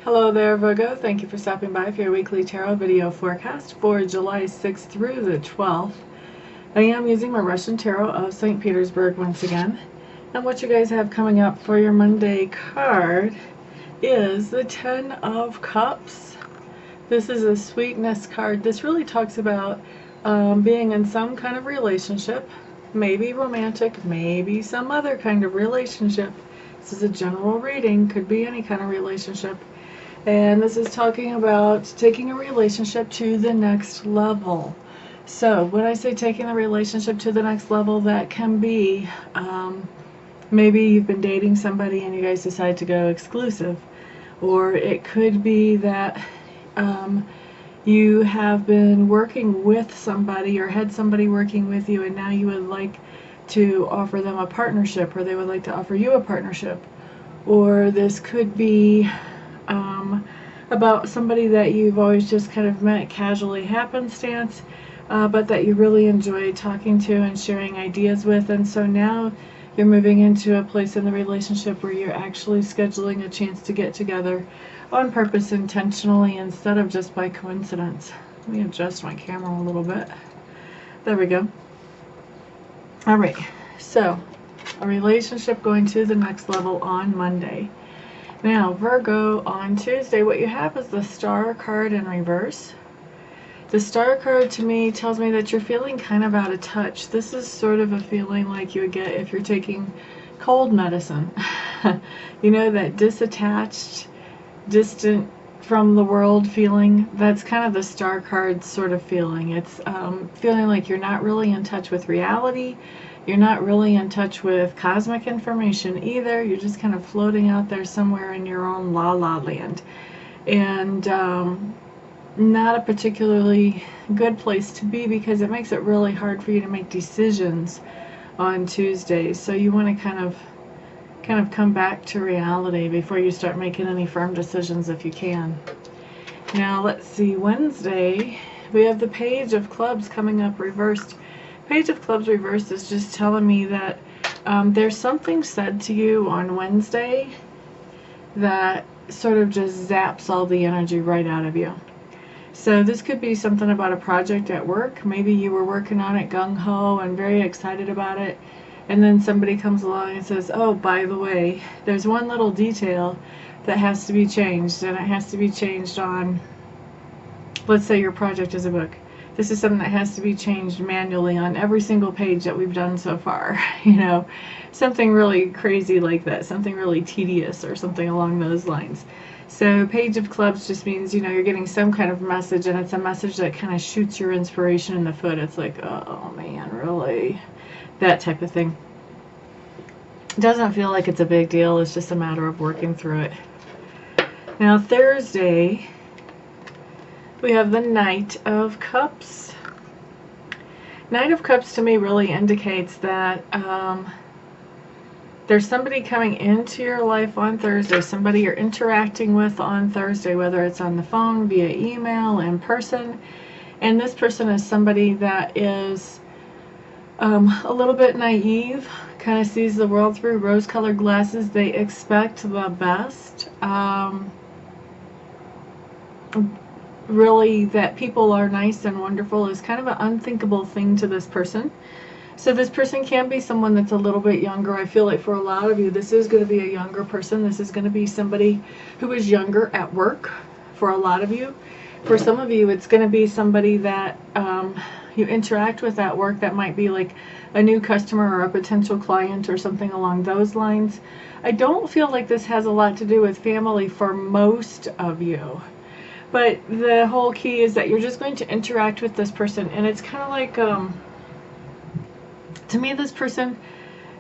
Hello there, Virgo. Thank you for stopping by for your weekly tarot video forecast for July 6th through the 12th. I am using my Russian Tarot of St. Petersburg once again. And what you guys have coming up for your Monday card is the Ten of Cups. This is a sweetness card. This really talks about being in some kind of relationship, maybe romantic, maybe some other kind of relationship. This is a general reading, could be any kind of relationship. And this is talking about taking a relationship to the next level. So when I say taking the relationship to the next level, that can be maybe you've been dating somebody and you guys decide to go exclusive. Or it could be that you have been working with somebody or had somebody working with you, and now you would like to offer them a partnership, or they would like to offer you a partnership. Or this could be about somebody that you've always just kind of met casually happenstance, but that you really enjoy talking to and sharing ideas with, and so now you're moving into a place in the relationship where you're actually scheduling a chance to get together on purpose, intentionally, instead of just by coincidence. Let me adjust my camera a little bit. There we go. Alright, so a relationship going to the next level on Monday. Now, Virgo, on Tuesday, what you have is the Star card in reverse. The Star card to me tells me that you're feeling kind of out of touch. This is sort of a feeling like you would get if you're taking cold medicine. You know, that disattached, distant from the world feeling. That's kind of the Star card sort of feeling. It's feeling like you're not really in touch with reality. You're not really in touch with cosmic information either. You're just kind of floating out there somewhere in your own la-la land. And not a particularly good place to be, because it makes it really hard for you to make decisions on Tuesdays. So you want to kind of come back to reality before you start making any firm decisions if you can. Now let's see, Wednesday we have the Page of Clubs coming up reversed. Page of Clubs reversed is just telling me that there's something said to you on Wednesday that sort of just zaps all the energy right out of you. So this could be something about a project at work. Maybe you were working on it gung-ho and very excited about it, and then somebody comes along and says, oh, by the way, there's one little detail that has to be changed, and it has to be changed on, let's say your project is a book. This is something that has to be changed manually on every single page that we've done so far. You know, something really crazy like that, something really tedious or something along those lines. So Page of Clubs just means, you know, you're getting some kind of message, and it's a message that kind of shoots your inspiration in the foot. It's like, oh man, really? That type of thing. It doesn't feel like it's a big deal. It's just a matter of working through it. Now Thursday, we have the Knight of Cups. Knight of Cups to me really indicates that there's somebody coming into your life on Thursday, somebody you're interacting with on Thursday, whether it's on the phone, via email, in person, and this person is somebody that is a little bit naive, kind of sees the world through rose-colored glasses. They expect the best. Really, that people are nice and wonderful is kind of an unthinkable thing to this person. So this person can be someone that's a little bit younger. I feel like for a lot of you, this is going to be a younger person. This is going to be somebody who is younger at work for a lot of you. For some of you, it's going to be somebody that you interact with at work that might be like a new customer or a potential client or something along those lines. I don't feel like this has a lot to do with family for most of you. But the whole key is that you're just going to interact with this person, and it's kind of like, to me, this person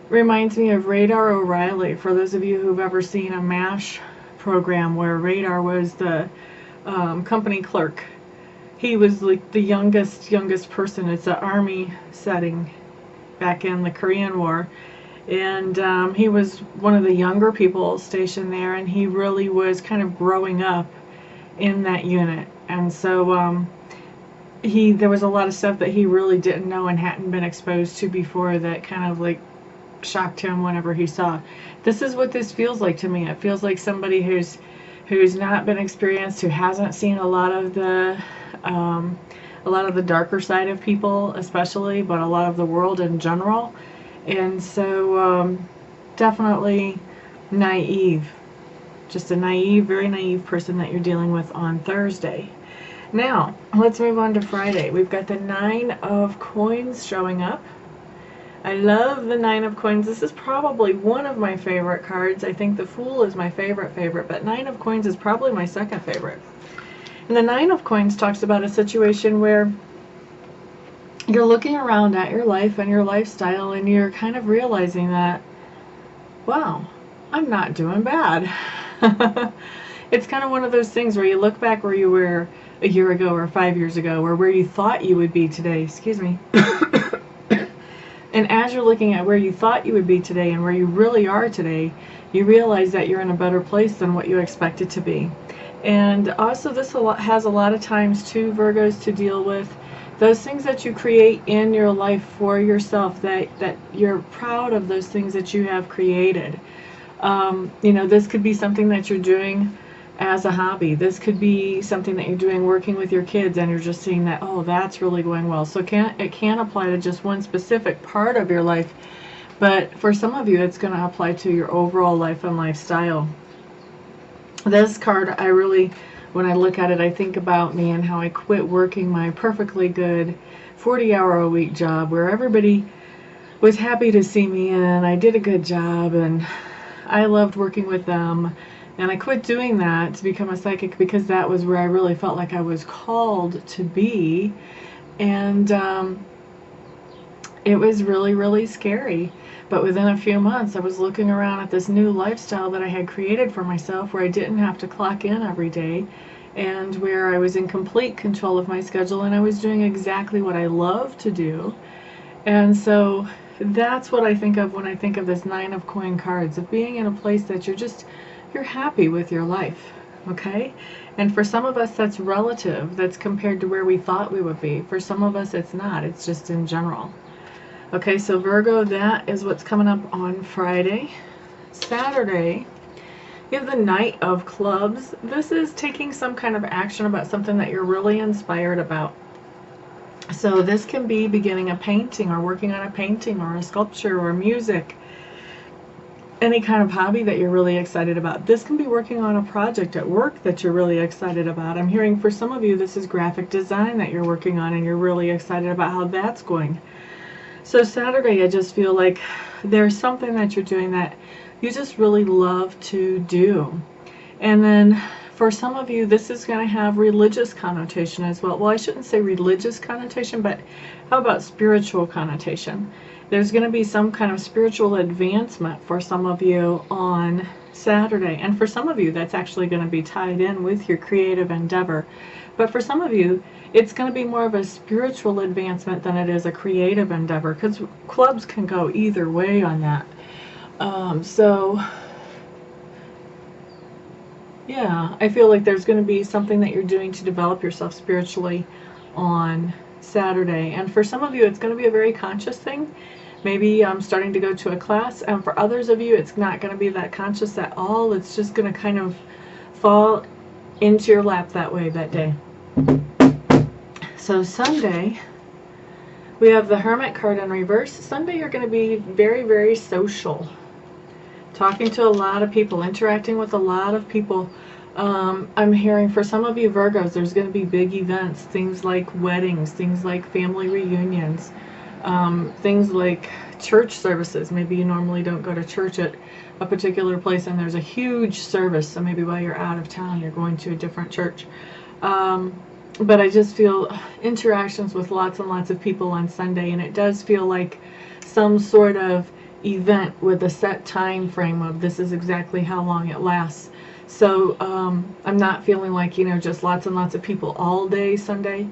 reminds me of Radar O'Reilly. For those of you who've ever seen a MASH program where Radar was the company clerk, he was like the youngest person. It's an army setting back in the Korean War, and he was one of the younger people stationed there, and he really was kind of growing up in that unit, and so there was a lot of stuff that he really didn't know and hadn't been exposed to before that kind of like shocked him whenever he saw. This is what this feels like to me. It feels like somebody who's who's not been experienced, who hasn't seen a lot of the darker side of people, especially, but a lot of the world in general. And so definitely naive, just a naive, very naive person that you're dealing with on Thursday. Now, let's move on to Friday. We've got the 9 of Coins showing up. I love the 9 of Coins. This is probably one of my favorite cards. I think the Fool is my favorite, but 9 of Coins is probably my second favorite. And the 9 of Coins talks about a situation where you're looking around at your life and your lifestyle, and you're kind of realizing that, wow, I'm not doing bad. It's kind of one of those things where you look back where you were a year ago or 5 years ago, or where you thought you would be today. Excuse me. And as you're looking at where you thought you would be today and where you really are today, you realize that you're in a better place than what you expected to be. And also this has a lot of times too, Virgos, to deal with those things that you create in your life for yourself, that you're proud of those things that you have created. You know, this could be something that you're doing as a hobby. This could be something that you're doing working with your kids, and you're just seeing that, oh, that's really going well. So it can apply to just one specific part of your life, but for some of you it's going to apply to your overall life and lifestyle. This card, I really, when I look at it, I think about me and how I quit working my perfectly good 40-hour-a-week job where everybody was happy to see me and I did a good job and I loved working with them. And I quit doing that to become a psychic because that was where I really felt like I was called to be. And it was really, really scary. But within a few months, I was looking around at this new lifestyle that I had created for myself, where I didn't have to clock in every day, and where I was in complete control of my schedule, and I was doing exactly what I love to do. And so that's what I think of when I think of this 9 of Coin cards, of being in a place that you're happy with your life, okay? And for some of us, that's relative. That's compared to where we thought we would be. For some of us, it's not. It's just in general. Okay, so Virgo, that is what's coming up on Friday. Saturday, you have the Knight of Clubs. This is taking some kind of action about something that you're really inspired about. So this can be beginning a painting, or working on a painting, or a sculpture, or music. Any kind of hobby that you're really excited about. This can be working on a project at work that you're really excited about. I'm hearing for some of you this is graphic design that you're working on and you're really excited about how that's going. So Saturday, I just feel like there's something that you're doing that you just really love to do. And then for some of you, this is going to have religious connotation as well. Well, I shouldn't say religious connotation, but how about spiritual connotation? There's going to be some kind of spiritual advancement for some of you on Saturday. And for some of you, that's actually going to be tied in with your creative endeavor. But for some of you, it's going to be more of a spiritual advancement than it is a creative endeavor, because clubs can go either way on that. So, yeah, I feel like there's going to be something that you're doing to develop yourself spiritually on Saturday. And for some of you, it's going to be a very conscious thing. Maybe starting to go to a class. And for others of you, it's not going to be that conscious at all. It's just going to kind of fall into your lap that way that day. So Sunday, we have the Hermit card in reverse. Sunday, you're going to be very, very social. Talking to a lot of people, interacting with a lot of people. I'm hearing for some of you Virgos, there's going to be big events, things like weddings, things like family reunions, things like church services. Maybe you normally don't go to church at a particular place and there's a huge service, so maybe while you're out of town you're going to a different church. But I just feel interactions with lots and lots of people on Sunday, and it does feel like some sort of event with a set time frame of this is exactly how long it lasts. So I'm not feeling like, you know, just lots and lots of people all day Sunday,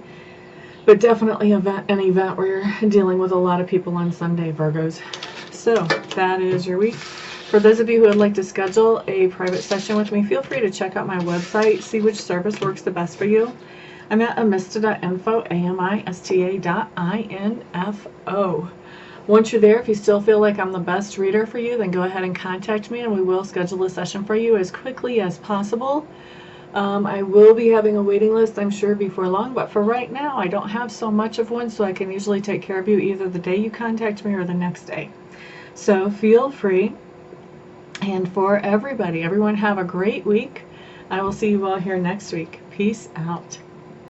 but definitely an event where you're dealing with a lot of people on Sunday, Virgos. So that is your week. For those of you who would like to schedule a private session with me, feel free to check out my website, see which service works the best for you. I'm at amista.info, amista.info. Once you're there, if you still feel like I'm the best reader for you, then go ahead and contact me and we will schedule a session for you as quickly as possible. I will be having a waiting list, I'm sure, before long, but for right now, I don't have so much of one, so I can usually take care of you either the day you contact me or the next day. So feel free. And for everybody, everyone have a great week. I will see you all here next week. Peace out.